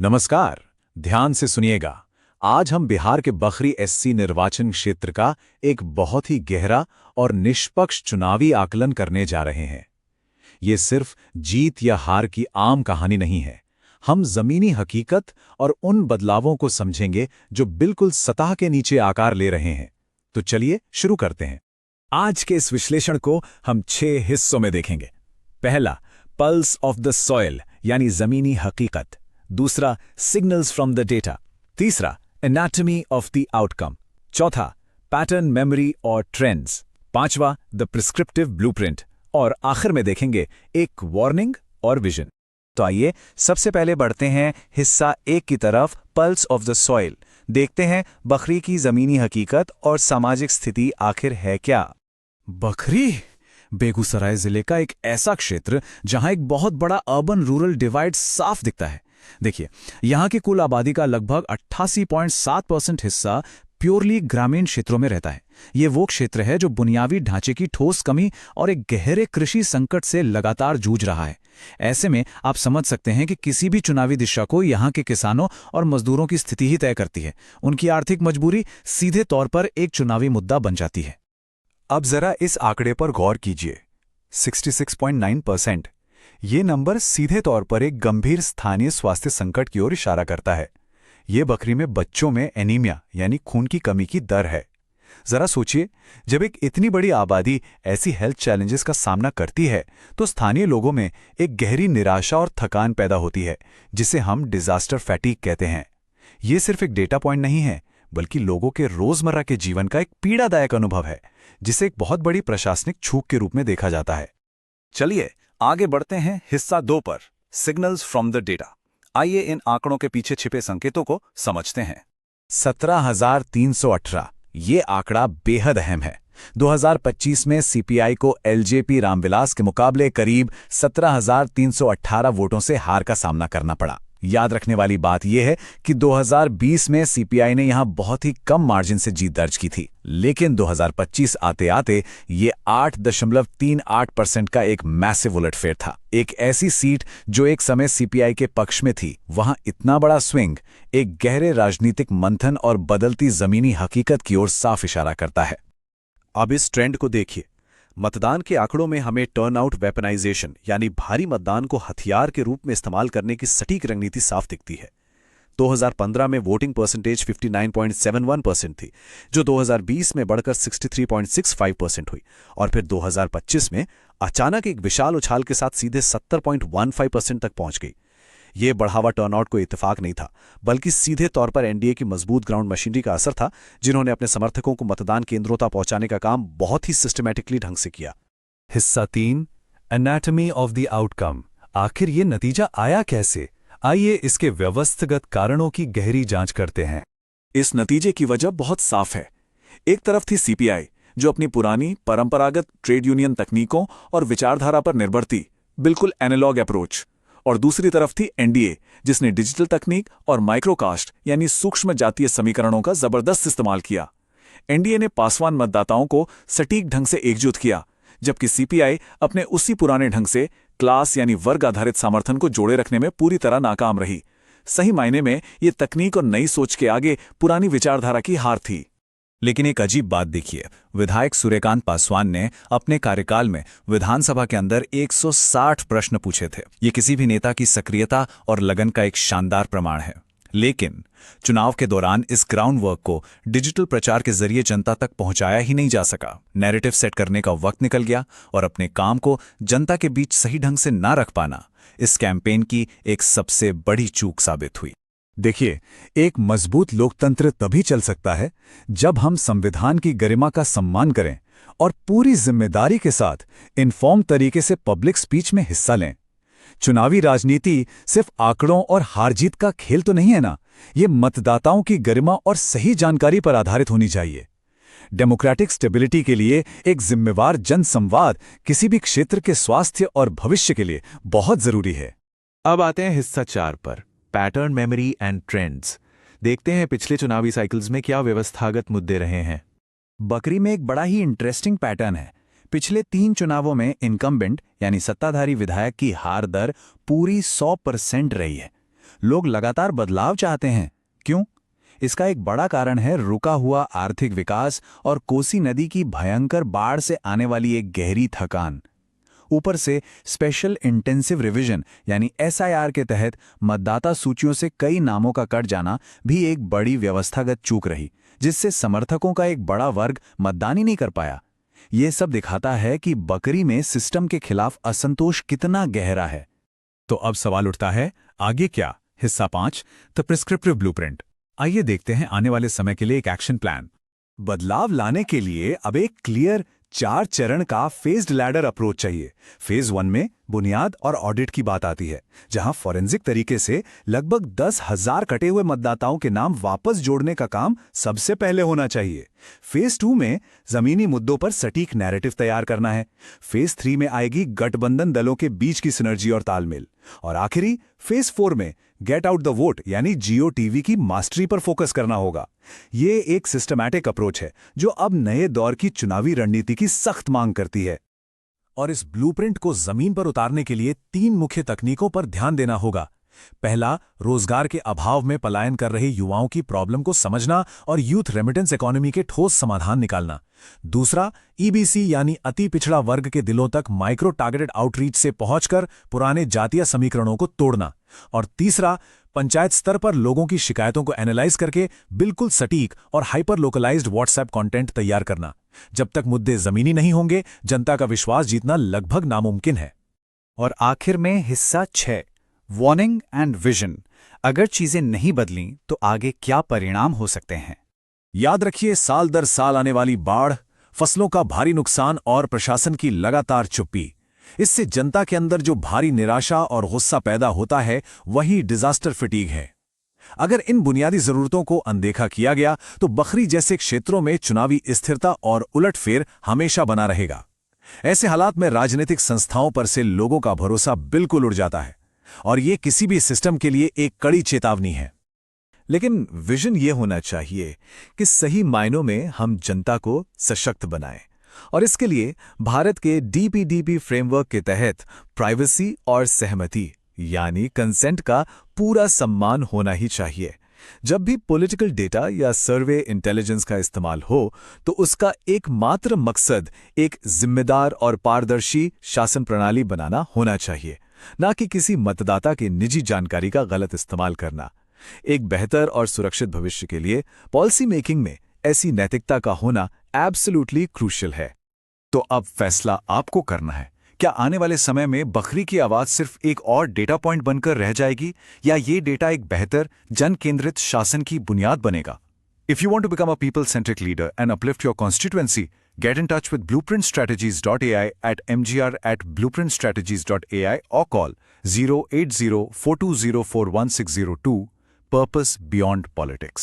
नमस्कार। ध्यान से सुनिएगा। आज हम बिहार के बखरी एससी निर्वाचन क्षेत्र का एक बहुत ही गहरा और निष्पक्ष चुनावी आकलन करने जा रहे हैं। ये सिर्फ जीत या हार की आम कहानी नहीं है। हम जमीनी हकीकत और उन बदलावों को समझेंगे जो बिल्कुल सतह के नीचे आकार ले रहे हैं। तो चलिए शुरू करते हैं। आज के इस विश्लेषण को हम 6 हिस्सों में देखेंगे। पहला, पल्स ऑफ द सॉइल यानी जमीनी हकीकत। दूसरा, सिग्नल्स फ्रॉम द डेटा। तीसरा, एनाटॉमी ऑफ द आउटकम। चौथा, पैटर्न, मेमोरी और ट्रेंड्स। पांचवा, द प्रिस्क्रिप्टिव ब्लूप्रिंट। और आखिर में देखेंगे एक वार्निंग और विजन। तो आइए सबसे पहले बढ़ते हैं हिस्सा 1 की तरफ, पल्स ऑफ द सॉइल। देखते हैं बखरी की जमीनी हकीकत और सामाजिक स्थिति आखिर है क्या। बखरी बेगूसराय जिले का एक ऐसा क्षेत्र जहां एक बहुत बड़ा अर्बन रूरल डिवाइड साफ दिखता है। देखिए, यहां की कुल आबादी का लगभग 88.7% हिस्सा प्योरली ग्रामीण क्षेत्रों में रहता है। ये वो क्षेत्र है जो बुनियादी ढांचे की ठोस कमी और एक गहरे कृषि संकट से लगातार जूझ रहा है। ऐसे में आप समझ सकते हैं कि किसी भी चुनावी दिशा को यहां के किसानों और मजदूरों की स्थिति ही तय करती है। उनकी आर्थिक मजबूरी सीधे तौर पर एक चुनावी मुद्दा बन जाती है। अब जरा इस आंकड़े पर गौर कीजिए, 66.9%। ये नंबर सीधे तौर पर एक गंभीर स्थानीय स्वास्थ्य संकट की ओर इशारा करता है। ये बकरी में बच्चों में एनीमिया यानी खून की कमी की दर है। जरा सोचिए, जब एक इतनी बड़ी आबादी ऐसी हेल्थ चैलेंजेस का सामना करती है तो स्थानीय लोगों में एक गहरी निराशा और थकान पैदा होती है, जिसे हम डिजास्टर फैटीग कहते हैं। ये सिर्फ एक डेटा पॉइंट नहीं है, बल्कि लोगों के रोजमर्रा के जीवन का एक पीड़ादायक अनुभव है, जिसे एक बहुत बड़ी प्रशासनिक चूक के रूप में देखा जाता है। चलिए आगे बढ़ते हैं हिस्सा 2 पर, सिग्नल्स फ्रॉम द डेटा। आइए इन आंकड़ों के पीछे छिपे संकेतों को समझते हैं। 17,318 ये आंकड़ा बेहद अहम है। 2025 में सीपीआई को एलजेपी रामविलास के मुकाबले करीब 17,318 वोटों से हार का सामना करना पड़ा। याद रखने वाली बात यह है कि 2020 में सीपीआई ने यहां बहुत ही कम मार्जिन से जीत दर्ज की थी, लेकिन 2025 आते आते ये 8.38% का एक मैसिव उलटफेर था। एक ऐसी सीट जो एक समय सीपीआई के पक्ष में थी, वहां इतना बड़ा स्विंग एक गहरे राजनीतिक मंथन और बदलती जमीनी हकीकत की ओर साफ इशारा करता है। अब इस ट्रेंड को देखिए। मतदान के आंकड़ों में हमें टर्नआउट वेपनाइजेशन यानी भारी मतदान को हथियार के रूप में इस्तेमाल करने की सटीक रणनीति साफ दिखती है। 2015 में वोटिंग परसेंटेज 59.71% थी, जो 2020 में बढ़कर 63.65% हुई, और फिर 2025 में अचानक एक विशाल उछाल के साथ सीधे 70.15% तक पहुंच गई। ये बढ़ावा टर्नआउट को इत्तेफाक नहीं था, बल्कि सीधे तौर पर एनडीए की मजबूत ग्राउंड मशीनरी का असर था, जिन्होंने अपने समर्थकों को मतदान केंद्रों तक पहुंचाने का काम बहुत ही सिस्टमैटिकली ढंग से किया। हिस्सा 3, एनाटॉमी ऑफ द आउटकम। आखिर ये नतीजा आया कैसे? आइए इसके व्यवस्थित कारणों की गहरी जांच करते हैं। इस नतीजे की वजह बहुत साफ है। एक तरफ थी सीपीआई, जो अपनी पुरानी परंपरागत ट्रेड यूनियन तकनीकों और विचारधारा पर निर्भर थी, बिल्कुल एनालॉग अप्रोच। और दूसरी तरफ थी एनडीए, जिसने डिजिटल तकनीक और माइक्रोकास्ट यानी सूक्ष्म जातीय समीकरणों का जबरदस्त इस्तेमाल किया। एनडीए ने पासवान मतदाताओं को सटीक ढंग से एकजुट किया, जबकि सीपीआई अपने उसी पुराने ढंग से क्लास यानी वर्ग आधारित समर्थन को जोड़े रखने में पूरी तरह नाकाम रही। सही मायने में ये तकनीक और नई सोच के आगे पुरानी विचारधारा की हार थी। लेकिन एक अजीब बात देखिए, विधायक सूर्यकांत पासवान ने अपने कार्यकाल में विधानसभा के अंदर 160 प्रश्न पूछे थे। ये किसी भी नेता की सक्रियता और लगन का एक शानदार प्रमाण है। लेकिन चुनाव के दौरान इस ग्राउंड वर्क को डिजिटल प्रचार के जरिए जनता तक पहुंचाया ही नहीं जा सका। नैरेटिव सेट करने का वक्त निकल गया और अपने काम को जनता के बीच सही ढंग से ना रख पाना इस कैंपेन की एक सबसे बड़ी चूक साबित हुई। देखिए, एक मजबूत लोकतंत्र तभी चल सकता है जब हम संविधान की गरिमा का सम्मान करें और पूरी जिम्मेदारी के साथ इन्फॉर्म तरीके से पब्लिक स्पीच में हिस्सा लें। चुनावी राजनीति सिर्फ आंकड़ों और हार जीत का खेल तो नहीं है ना, ये मतदाताओं की गरिमा और सही जानकारी पर आधारित होनी चाहिए। डेमोक्रेटिक स्टेबिलिटी के लिए एक जिम्मेवार जनसंवाद किसी भी क्षेत्र के स्वास्थ्य और भविष्य के लिए बहुत जरूरी है। अब आते हैं हिस्सा 4 पर, पैटर्न, मेमोरी एंड ट्रेंड्स। देखते हैं पिछले चुनावी साइकिल्स में क्या व्यवस्थागत मुद्दे रहे हैं। बकरी में एक बड़ा ही इंटरेस्टिंग पैटर्न है। पिछले 3 चुनावों में इनकम्बेंट यानी सत्ताधारी विधायक की हार दर पूरी 100% रही है। लोग लगातार बदलाव चाहते हैं। क्यों? इसका एक बड़ा कारण है रुका हुआ आर्थिक विकास और कोसी नदी की भयंकर बाढ़ से आने वाली एक गहरी थकान। ऊपर से स्पेशल इंटेंसिव रिवीजन यानी SIR के तहत मतदाता सूचियों से कई नामों का कट जाना भी एक बड़ी व्यवस्थागत चूक रही, जिससे समर्थकों का एक बड़ा वर्ग मतदान ही नहीं कर पाया। ये सब दिखाता है कि बकरी में सिस्टम के खिलाफ असंतोष कितना गहरा है। तो अब सवाल उठता है, आगे क्या? हिस्सा 5, द प्रिस्क्रिप्टिव ब्लूप्रिंट। आइए देखते हैं आने वाले समय के लिए एक एक्शन प्लान। बदलाव लाने के लिए अब एक क्लियर 4 चरण का फेज्ड लैडर अप्रोच चाहिए। फेज 1 में बुनियाद और ऑडिट की बात आती है, जहां फॉरेंसिक तरीके से लगभग 10,000 कटे हुए मतदाताओं के नाम वापस जोड़ने का काम सबसे पहले होना चाहिए। फेज 2 में जमीनी मुद्दों पर सटीक नैरेटिव तैयार करना है। फेज 3 में आएगी गठबंधन दलों के बीच की सिनर्जी और तालमेल। और आखिरी फेज 4 में गेट आउट द वोट यानी GOTV की मास्टरी पर फोकस करना होगा। ये एक सिस्टमैटिक अप्रोच है जो अब नए दौर की चुनावी रणनीति की सख्त मांग करती है। और इस ब्लूप्रिंट को जमीन पर उतारने के लिए 3 मुख्य तकनीकों पर ध्यान देना होगा। पहला, रोजगार के अभाव में पलायन कर रहे युवाओं की प्रॉब्लम को समझना और यूथ रेमिटेंस इकोनॉमी के ठोस समाधान निकालना। दूसरा, EBC यानी अति पिछड़ा वर्ग के दिलों तक माइक्रो टारगेटेड आउटरीच से पहुंचकर पुराने जातीय समीकरणों को तोड़ना। और तीसरा, पंचायत स्तर पर लोगों की शिकायतों को एनालाइज करके बिल्कुल सटीक और हाइपर लोकलाइज्ड व्हाट्सएप कंटेंट तैयार करना। जब तक मुद्दे जमीनी नहीं होंगे, जनता का विश्वास जीतना लगभग नामुमकिन है। और आखिर में हिस्सा 6, वार्निंग एंड विजन। अगर चीजें नहीं बदलीं तो आगे क्या परिणाम हो सकते हैं? याद रखिए, साल दर साल आने वाली बाढ़, फसलों का भारी नुकसान और प्रशासन की लगातार चुप्पी, इससे जनता के अंदर जो भारी निराशा और गुस्सा पैदा होता है वही डिजास्टर फटीग है। अगर इन बुनियादी जरूरतों को अनदेखा किया गया तो बखरी जैसे क्षेत्रों में चुनावी स्थिरता और उलटफेर हमेशा बना रहेगा। ऐसे हालात में राजनीतिक संस्थाओं पर से लोगों का भरोसा बिल्कुल उड़ जाता है और ये किसी भी सिस्टम के लिए एक कड़ी चेतावनी है। लेकिन विजन ये होना चाहिए कि सही मायनों में हम जनता को सशक्त बनाएं, और इसके लिए भारत के DPDP फ्रेमवर्क के तहत प्राइवेसी और सहमति यानी कंसेंट का पूरा सम्मान होना ही चाहिए। जब भी पॉलिटिकल डेटा या सर्वे इंटेलिजेंस का इस्तेमाल हो तो उसका एकमात्र मकसद एक जिम्मेदार और पारदर्शी शासन प्रणाली बनाना होना चाहिए, ना कि किसी मतदाता की निजी जानकारी का गलत इस्तेमाल करना। एक बेहतर और सुरक्षित भविष्य के लिए पॉलिसी मेकिंग में ऐसी नैतिकता का होना एब्सोल्युटली क्रूशियल है। तो अब फैसला आपको करना है। क्या आने वाले समय में बखरी की आवाज सिर्फ एक और डेटा पॉइंट बनकर रह जाएगी, या ये डेटा एक बेहतर जन केंद्रित शासन की बुनियाद बनेगा? If you want to become a people centric leader and uplift your constituency, get in touch with blueprintstrategies.ai at mgr@blueprintstrategies.ai or call 080-420-41602. Purpose Beyond Politics.